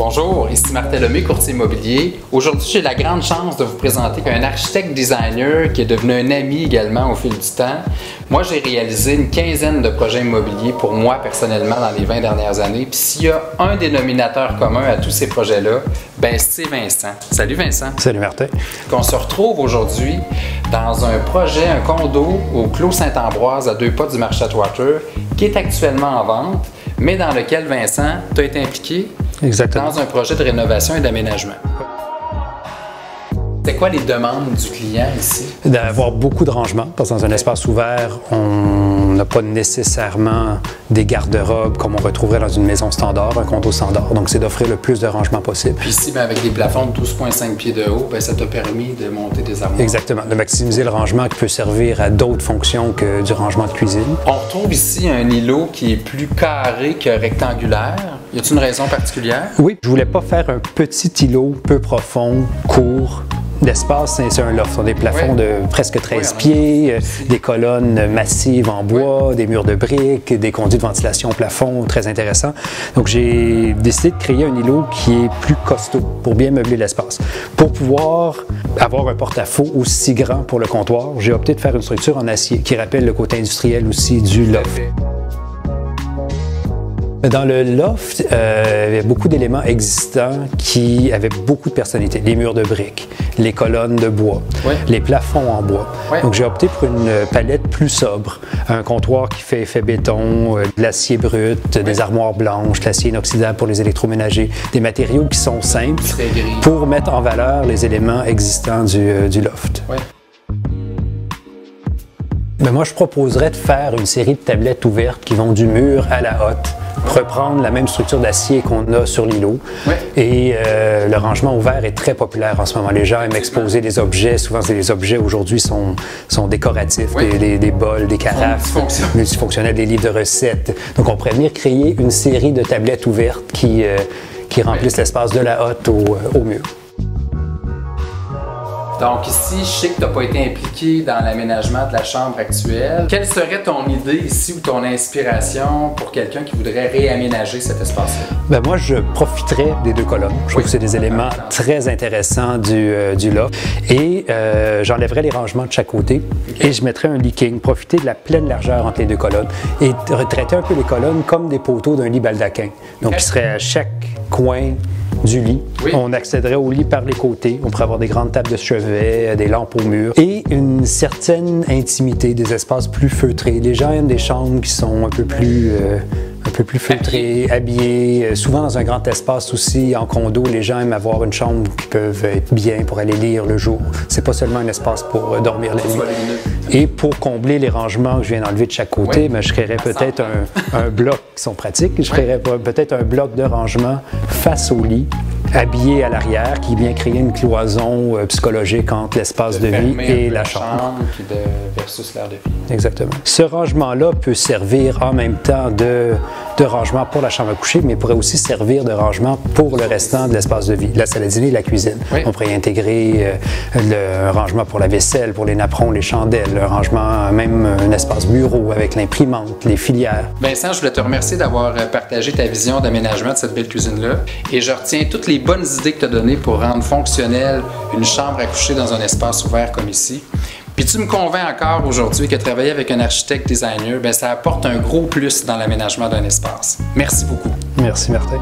Bonjour, ici Martin Lemay, courtier immobilier. Aujourd'hui, j'ai la grande chance de vous présenter un architecte designer qui est devenu un ami également au fil du temps. Moi, j'ai réalisé une quinzaine de projets immobiliers pour moi personnellement dans les 20 dernières années. Puis s'il y a un dénominateur commun à tous ces projets-là, ben c'est Vincent. Salut Vincent. Salut Martin. On se retrouve aujourd'hui dans un projet, un condo au Clos Saint-Ambroise à 2 pas du marché Atwater qui est actuellement en vente, mais dans lequel Vincent, tu as été impliqué. Exactement. Dans un projet de rénovation et d'aménagement. C'est quoi les demandes du client ici? D'avoir beaucoup de rangements, parce que dans un espace ouvert, on n'a pas nécessairement des garde-robes comme on retrouverait dans une maison standard, un condo standard. Donc, c'est d'offrir le plus de rangements possible. Puis ici, ben, avec des plafonds de 12,5 pieds de haut, ben, ça t'a permis de monter des armoires. Exactement. De maximiser le rangement qui peut servir à d'autres fonctions que du rangement de cuisine. On retrouve ici un îlot qui est plus carré que rectangulaire. Y a-t-il une raison particulière? Oui, je voulais pas faire un petit îlot peu profond, court. L'espace, c'est un loft. On a des plafonds de presque 13 pieds, des colonnes massives en bois, des murs de briques, des conduits de ventilation au plafond, très intéressant. Donc, j'ai décidé de créer un îlot qui est plus costaud pour bien meubler l'espace. Pour pouvoir avoir un porte-à-faux aussi grand pour le comptoir, j'ai opté de faire une structure en acier qui rappelle le côté industriel aussi du loft. Dans le loft, il y avait beaucoup d'éléments existants qui avaient beaucoup de personnalité. Les murs de briques, les colonnes de bois, les plafonds en bois. Donc, j'ai opté pour une palette plus sobre. Un comptoir qui fait effet béton, de l'acier brut, des armoires blanches, de l'acier inoxydable pour les électroménagers, des matériaux qui sont simples pour mettre en valeur les éléments existants du loft. Mais moi, je proposerais de faire une série de tablettes ouvertes qui vont du mur à la hotte. Reprendre la même structure d'acier qu'on a sur l'îlot. Et le rangement ouvert est très populaire en ce moment. Les gens aiment exposer des objets. Souvent, les objets aujourd'hui sont décoratifs. Des bols, des carafes, multifonctionnels, des livres de recettes. Donc, on pourrait venir créer une série de tablettes ouvertes qui remplissent l'espace de la hotte au mur. Donc ici, je sais que tu n'as pas été impliqué dans l'aménagement de la chambre actuelle. Quelle serait ton idée ici ou ton inspiration pour quelqu'un qui voudrait réaménager cet espace-là? Ben moi, je profiterais des deux colonnes. Je trouve que c'est des éléments très intéressants du loft. Et j'enlèverais les rangements de chaque côté et je mettrais un leaking, profiter de la pleine largeur entre les deux colonnes et traiter un peu les colonnes comme des poteaux d'un lit baldaquin. Donc, qui serait à chaque coin du lit. On accéderait au lit par les côtés. On pourrait avoir des grandes tables de chevet, des lampes au mur et une certaine intimité, des espaces plus feutrés. Les gens aiment des chambres qui sont un peu plus feutrées, habillées. Souvent dans un grand espace aussi, en condo, les gens aiment avoir une chambre qui peut être bien pour aller lire le jour. C'est pas seulement un espace pour dormir la nuit. Et pour combler les rangements que je viens d'enlever de chaque côté, ben, je créerais peut-être un bloc qui sont pratiques. Je créerais peut-être un bloc de rangement face au lit, habillé à l'arrière, qui vient créer une cloison psychologique entre l'espace de vie et la chambre. Versus l'air de vie. Exactement. Ce rangement-là peut servir en même temps de rangement pour la chambre à coucher, mais pourrait aussi servir de rangement pour le restant de l'espace de vie, la salle à dîner et la cuisine. On pourrait y intégrer un rangement pour la vaisselle, pour les napperons, les chandelles, un rangement, même un espace bureau avec l'imprimante, les filières. Vincent, je voulais te remercier d'avoir partagé ta vision d'aménagement de cette belle cuisine-là et je retiens toutes les bonnes idées que tu as données pour rendre fonctionnelle une chambre à coucher dans un espace ouvert comme ici. Puis tu me convaincs encore aujourd'hui que travailler avec un architecte designer, bien, ça apporte un gros plus dans l'aménagement d'un espace. Merci beaucoup. Merci Martin.